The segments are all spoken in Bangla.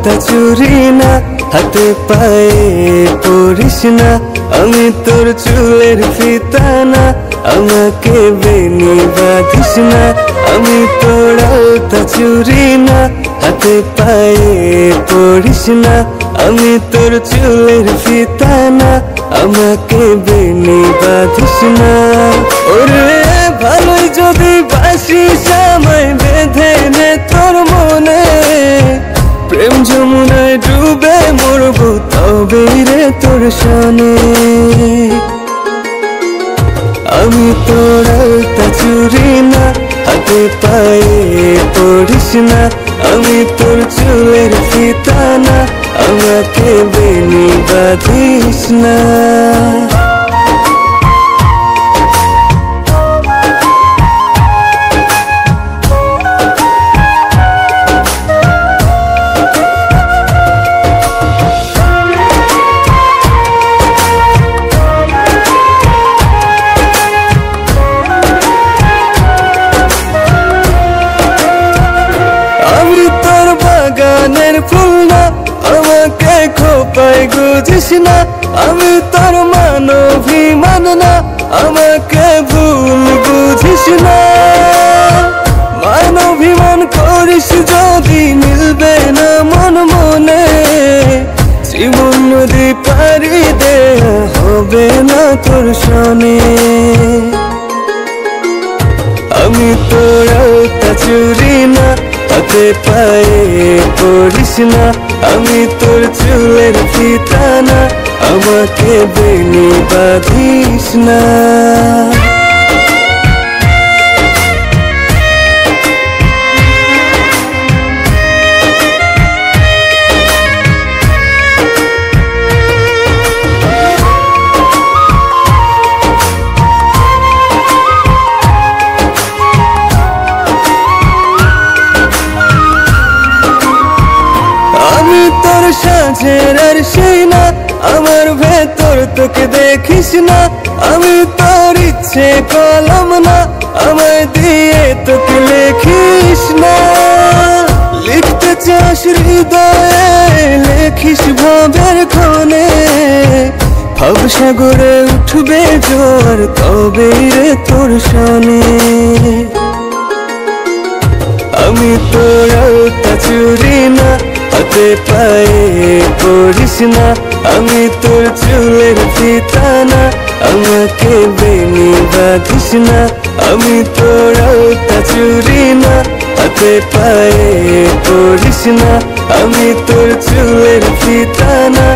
আলতা চুরি না, হাতে পায়ে পরিস না, আমি তোর চুলের ফিতা না, আমাকে বেনি বাঁধিস না। আমি তোর আলতা চুরি না, হাতে পায়ে পরিস না, আমি তোর চুলের ফিতা না, আমাকে বেনি বাঁধিস না। ওরে ভালোই যদি বাসিস আমায় বেঁধে নে তোর মনে, প্রেম যমুনায় ডুবে মরবো তবে রে তোর সনে। আমি তোর আলতা চুরি না, হাতে পায়ে পড়িস না, আমি তোর চুলের ফিতা না, আমাকে বেনি বাঁধিস না। গানের ফুল না, আমাকে খোপায় গুজিস না, আমি তোর মানভিমান না, আমাকে ভুল বুঝিস না। মানভিমান করিস যদি মিলবে না মন মনে, জীবন নদী পারি দে হবে না তোর সনে। আমি তোর আলতা চুরি না, হাতে পায়ে পড়িস না, আমি তোর চুলের ফিতা না, আমাকে বেনি বাঁধিস না। সাজের আর সেই না, আমার ভেতর তোকে দেখিস না, আমি তোর ইচ্ছে কলম না, আমায় দিয়ে তোকে লেখিস না। লিখতে চাস হৃদয়ে লেখিস ভাবের ক্ষণে, ভবসাগরে উঠবে জোয়ার তবে রে তোর সনে। আমি তোর আলতা চুরি না, হাতে পায়ে পড়িস না, আমি তোর চুলের ফিতা না, আমাকে বেনি বাঁধিস না। আমি তোর আলতা চুরি না, হাতে পায়ে পড়িস না, আমি তোর চুলের ফিতা না,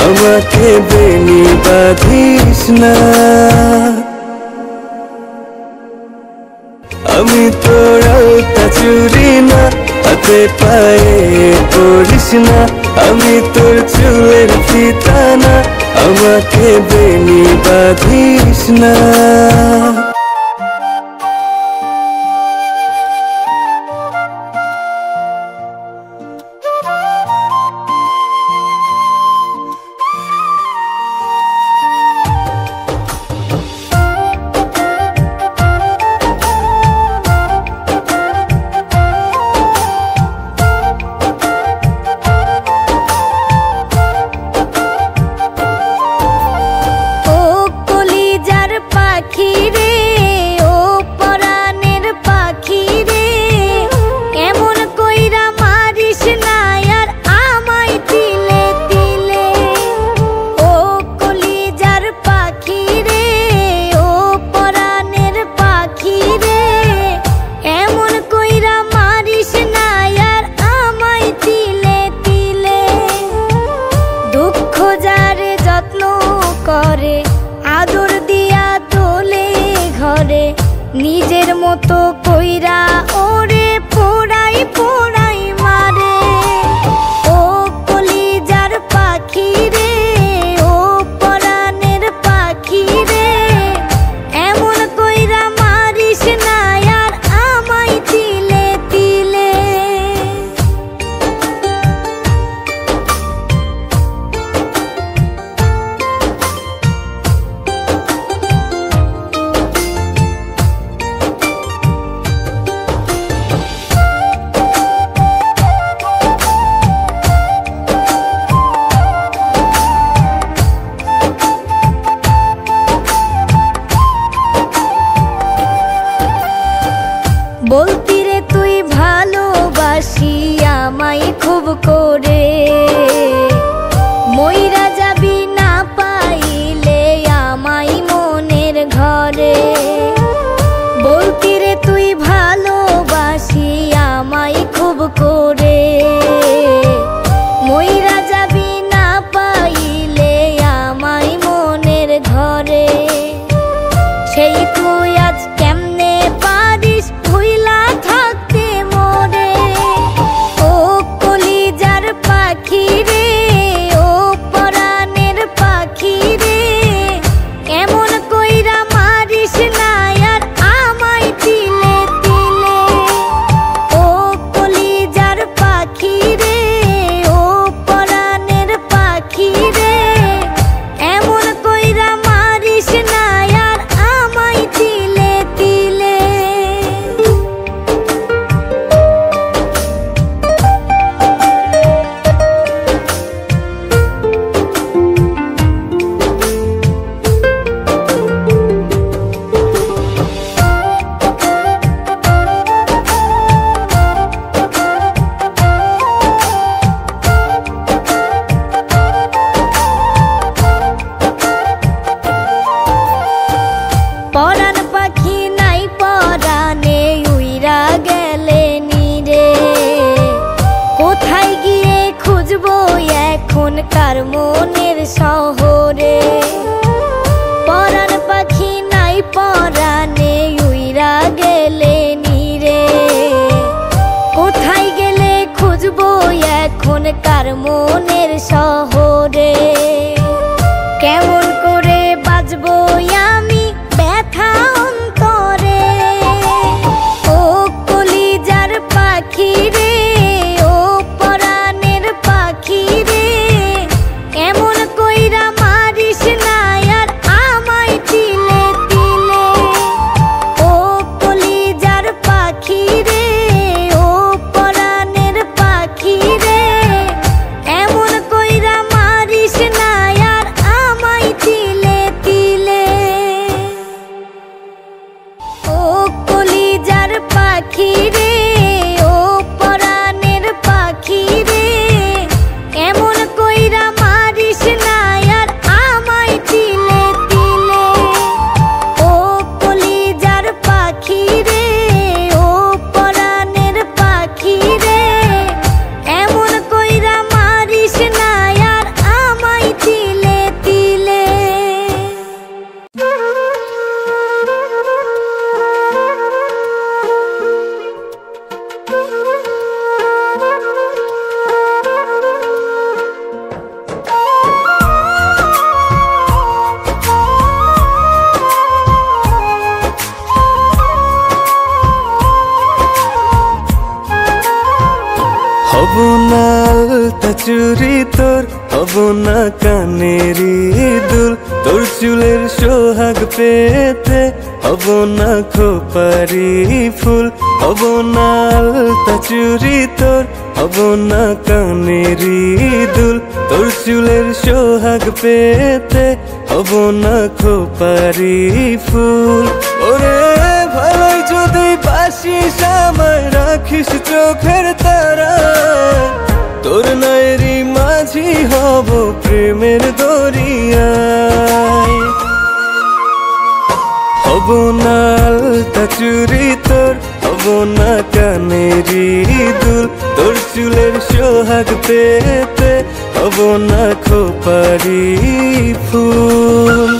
আমাকে বেনি বাঁধিস না। আমি তোর আলতা চুরি না, হাতে পায়ে পড়িস না, আমি তোর চুলের ফিতা না, আমাকে বেনি বাঁধিস না। ও কলিজার পাখি রে, করে। মইরা যাবি না পাইলে আমায় মনের ঘরে। বলতি রে তুই ভালোবাসি আমায় খুব করে। মইরা যাবি না পাইলে আমায় মনের ঘরে। সেই তুই আজ কেমনে পারিস ভুইলা থাকতে মোরে। ও কলিজার পাখি রে, ও পরাণের পাখি রে, এমন কইরা মারিস না আর আমায় তিলে তিলে। ও কলিজার পাখি রে, ও পরাণের পাখি রে, এমন কইরা মারিস না আর আমায় তিলে তিলে। পরাণ পাখি নাই পরাণে উইরা গেলে নিরে। কোথায় গিয়ে খুঁজবো এখন কার মনের শহরে। পরাণ পাখি নাই পরাণে উইরা গেলে নিরে। কোথায় গেলে খুঁজবো এখন কার মনের শহরে। কেমন করে বাজবো আমি ব্যথা অন্তরে। ও কলিজার পাখি রে, ও পরাণের পাখি রে, এমন কইরা মারিস না আর আমায় তিলে তিলে। ও কলিজার পাখি রে, ও পরাণের পাখি রে, এমন কইরা মারিস না আর আমায় তিলে তিলে। ও কলিজার পাখি রে, ও পরাণের পাখি রে, এমন কইরা মারিস না আর আমায় তিলে তিলে। ও কলিজার পাখি রে, ও পরাণের পাখি রে, এমন কইরা মারিস না আর আমায় তিলে তিলে। হব না আলতা চুরি তোর, হব না কানেরি দুল, তোর চুলের সোহাগ পেতে হব না খোপারি ফুল। হব না আলতা চুরি তোর, হব না কানেরি দুল, তোর চুলের সোহাগ পেতে হব না খোপারি ফুল। ওরে ভালোই যদি বাসিস আমায় রাখিস চোখের তারা, তোর নায়েরি মাঝি হব প্রেমের দরিয়ায়। হব না আলতা চুরি তোর, হব না কানেরি দুল, তোর চুলের সোহাগ পেতে হব না খোপারি ফুল।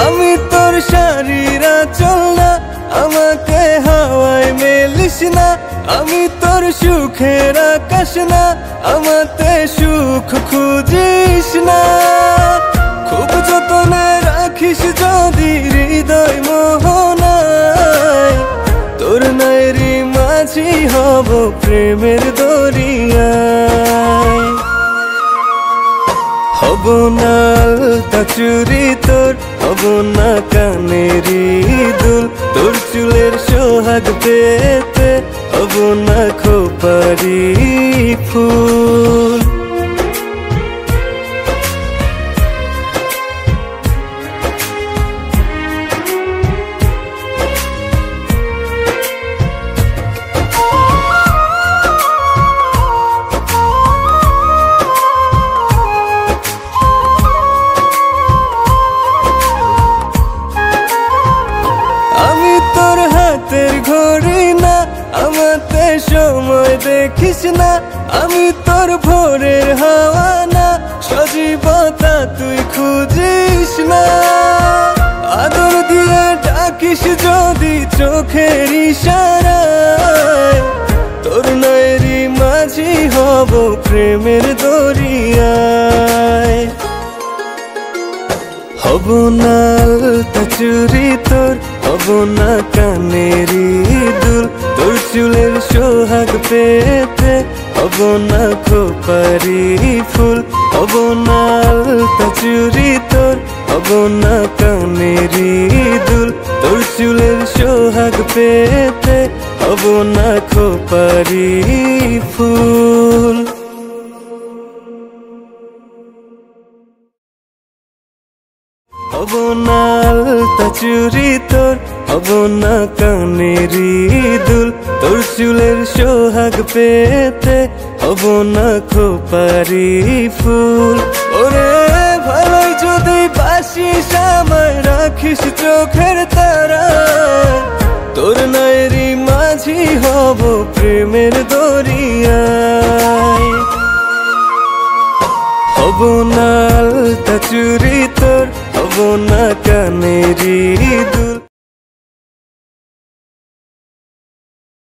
আমি তোর শাড়ির আঁচল না, আমাকে হাওয়ায় মেলিস না। আমি তোর সুখের আকাশ না, আমাতে সুখ খুঁজিস না। খুব যতনে রাখিস যদি হৃদয় মোহনায়, তোর নায়েরি মাঝি হব প্রেমের দরিয়ায়। হব না আলতা চুরি তোর, হব হব না কানেরই দুল, তোর চুলের সোহাগ পেতে হব না খোপারি ফুল। ঘড়ি না আমাতে সময় দেখিস না, আমি তোর ভোরের হাওয়া না, সজীবতা তুই খুঁজিস না। আদর দিয়ে ডাকিস যদি চোখের ইশারায়, তোর নয়েরই মাঝি হব প্রেমের দরিয়ায়। হব না আলতা চুরি তোর, হব না কানেরই দুল, তোর চুলের সোহাগ পেতে হব না খোপারি ফুল। হব না আলতা চুরি তোর, হব না কানেরই দুল, তোর চুলের সোহাগ পেতে হব না খোপারি ফুল। হব না আলতা চুরি তোর, হব না কানেরই দুল, তোর চুলের সোহাগ পেতে হব না খোপারি ফুল। ওরে ভালোই যদি বাসিস আমায় রাখিস চোখের তারা, তোর নয়েরই মাঝি হব প্রেমের দরিয়ায়। হব না আলতা চুরি তোর, হব না কানেরই দুল।